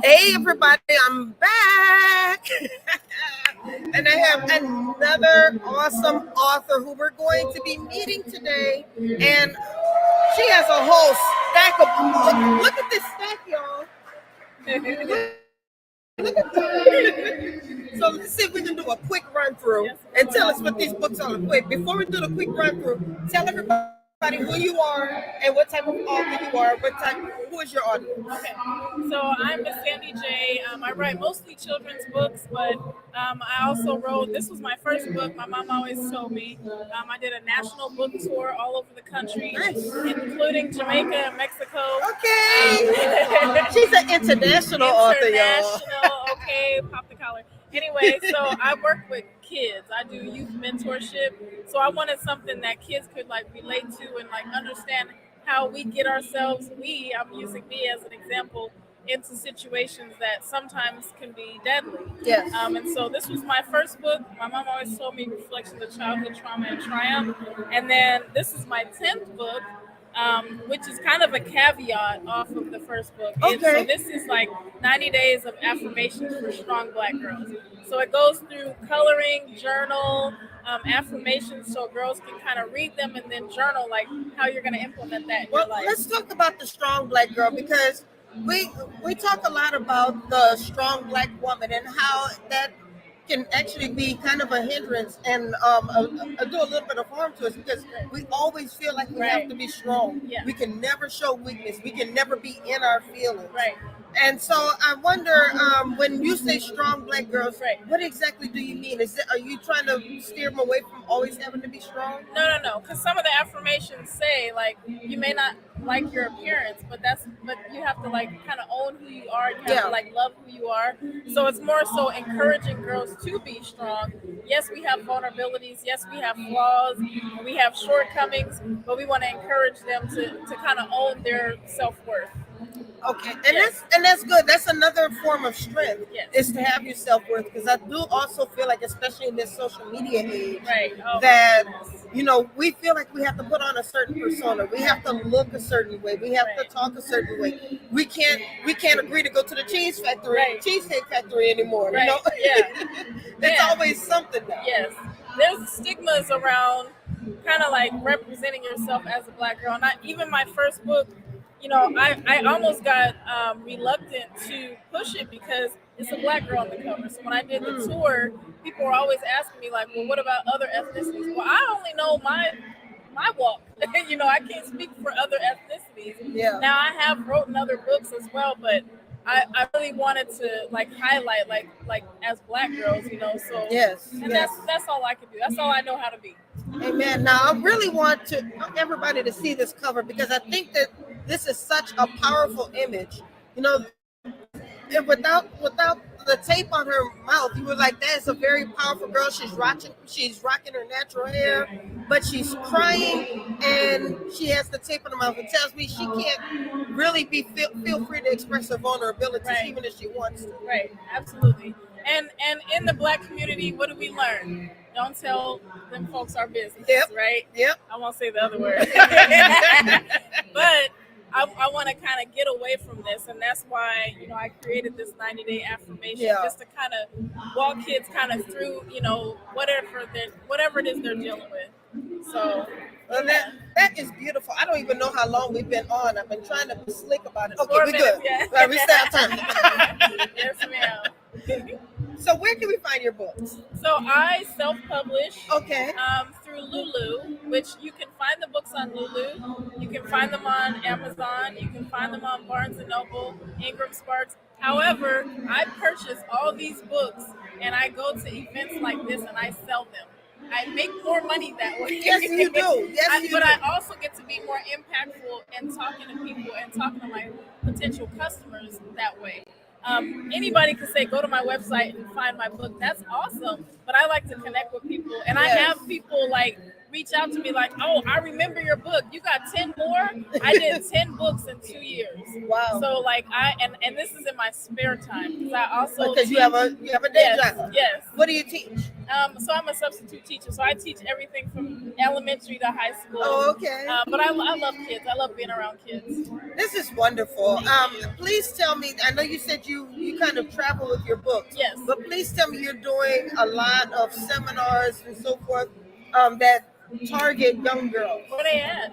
Hey everybody, I'm back. And I have another awesome author who we're going to be meeting today. And she has a whole stack of look at this stack, y'all. Look at that. So let's see if we can do a quick run through and tell us what these books are. Wait, before we do the quick run through, tell everybody who you are and what type of author you are. Who is your audience? Okay, so I'm Miss Sandy J. I write mostly children's books, but I also wrote. This was my first book. My mom always told me. I did a national book tour all over the country, Nice. including Jamaica and Mexico. Okay. She's an international author, y'all. International. Okay, pop the collar. Anyway, so I work with kids. I do youth mentorship. So I wanted something that kids could like relate to and like understand how we get ourselves, I'm using me as an example, into situations that sometimes can be deadly. Yes. And so this was my first book. My mom always told me Reflections of Childhood Trauma and Triumph. And then this is my 10th book, which is kind of a caveat off of the first book. Okay. So this is like 90 days of affirmations for strong Black girls. So it goes through coloring, journal, affirmations, so girls can kind of read them and then journal like how you're going to implement that in your life. Let's talk about the strong Black girl because we talk a lot about the strong Black woman and how that can actually be kind of a hindrance and do a little bit of harm to us because we always feel like we have to be strong. Yeah. We can never show weakness. We can never be in our feelings. Right. And so I wonder, when you say strong Black girls, Right. what exactly do you mean? Are you trying to steer them away from always having to be strong? No. Because some of the affirmations say like you may not like your appearance, but you have to like kind of own who you are. You have to like love who you are. So it's more so encouraging girls to be strong. Yes, we have vulnerabilities. Yes, we have flaws. We have shortcomings, but we want to encourage them to kind of own their self-worth. Okay, and that's good. That's another form of strength. Yes. Is to have your self worth because I do also feel like, especially in this social media age, Right. Oh, that we feel like we have to put on a certain persona. We have to look a certain way. We have to talk a certain way. We can't agree to go to the cheesecake factory anymore. Right. You know, Yeah. it's always something now. Yes, there's stigmas around kind of like representing yourself as a Black girl. Not even my first book, I almost got reluctant to push it because it's a Black girl on the cover. So when I did the tour, people were always asking me like, well, what about other ethnicities? Well, I only know my walk. I can't speak for other ethnicities. Yeah. Now I have written other books as well, but I really wanted to like highlight like as Black girls, so Yes. and that's all I can do. That's all I know how to be. Amen. Now, I really want everybody to see this cover because I think that this is such a powerful image. And without the tape on her mouth, you were like, that is a very powerful girl. She's rocking her natural hair, but she's crying and she has the tape on her mouth. It tells me she can't really feel free to express her vulnerabilities even if she wants to. Right, absolutely. And in the Black community, what do we learn? Don't tell them folks our business, right? Yep. I won't say the other word. But I want to kind of get away from this, and that's why I created this 90-day affirmation just to kind of walk kids kind of through whatever it is they're dealing with. So that is beautiful. I don't even know how long we've been on. I've been trying to be slick about it. Okay, 4 we're minutes, good. yeah. Right, we stay on time. Yes, ma'am. So where can we find your books? So I self-publish Okay. Through Lulu, which you can find the books on Lulu. You can find them on Amazon. You can find them on Barnes & Noble, Ingram Sparks. However, I purchase all these books and I go to events like this and I sell them. I make more money that way. Yes, you do. But I also get to be more impactful and talking to people and talking to my potential customers that way. Anybody can say, go to my website and find my book. That's awesome. But I like to connect with people. And I have people like reach out to me like, oh, I remember your book. You got 10 more? I did 10 books in 2 years. Wow. So like and this is in my spare time because I also Because you have a day job. Yes. What do you teach? So I'm a substitute teacher. So I teach everything from elementary to high school. Oh, okay. But I love kids. I love being around kids. This is wonderful. Please tell me, I know you said you kind of travel with your books. Yes. But please tell me you're doing a lot of seminars and so forth that target young girls. Where they at?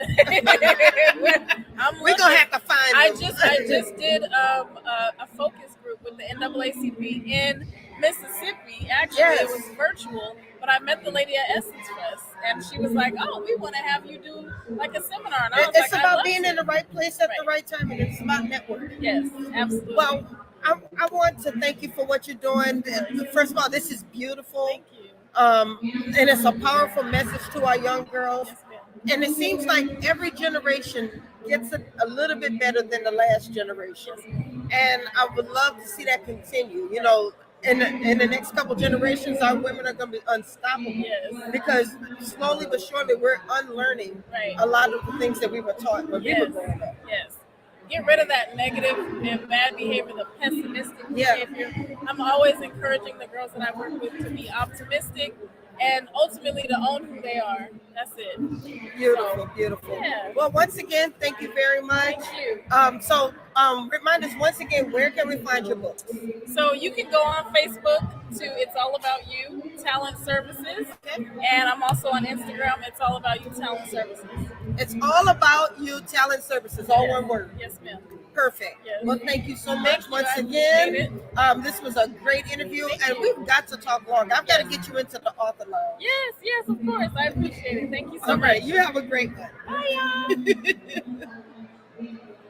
We're going to have to find I them. just did a focus group with the NAACP in Mississippi. Actually, Yes. It was virtual, but I met the lady at Essence Fest, and she was like, "Oh, we want to have you do like a seminar." And I was It's like, about being in the right place at the Right. right time, and it's about networking. Yes, absolutely. Well, I want to thank you for what you're doing. First of all, this is beautiful. Thank you. And it's a powerful message to our young girls. Yes, ma'am. And it seems like every generation gets it a little bit better than the last generation. And I would love to see that continue. You know, in the next couple generations, our women are going to be unstoppable. Yes. Because slowly but surely, we're unlearning Right. a lot of the things that we were taught when we were Yes. growing up. Yes. Get rid of that negative and bad behavior, the pessimistic Yeah. behavior. I'm always encouraging the girls that I work with to be optimistic and ultimately to own who they are. That's it. Beautiful, beautiful. Yeah. Well, once again, thank you very much. Thank you. Remind us once again, where can we find your books? So you can go on Facebook to It's All About You Talent Services. And I'm also on Instagram, It's All About You Talent Services. It's All About You Talent Services, all one word. Yes, ma'am. Perfect. Yes. Well, thank you so Thank much you. once I again. appreciate This was a great interview, Thank and you. we've got to talk longer. I've got to get you into the author lounge. Yes, of course. I appreciate it. Thank you so All right, much. you have a great one. Bye, y'all.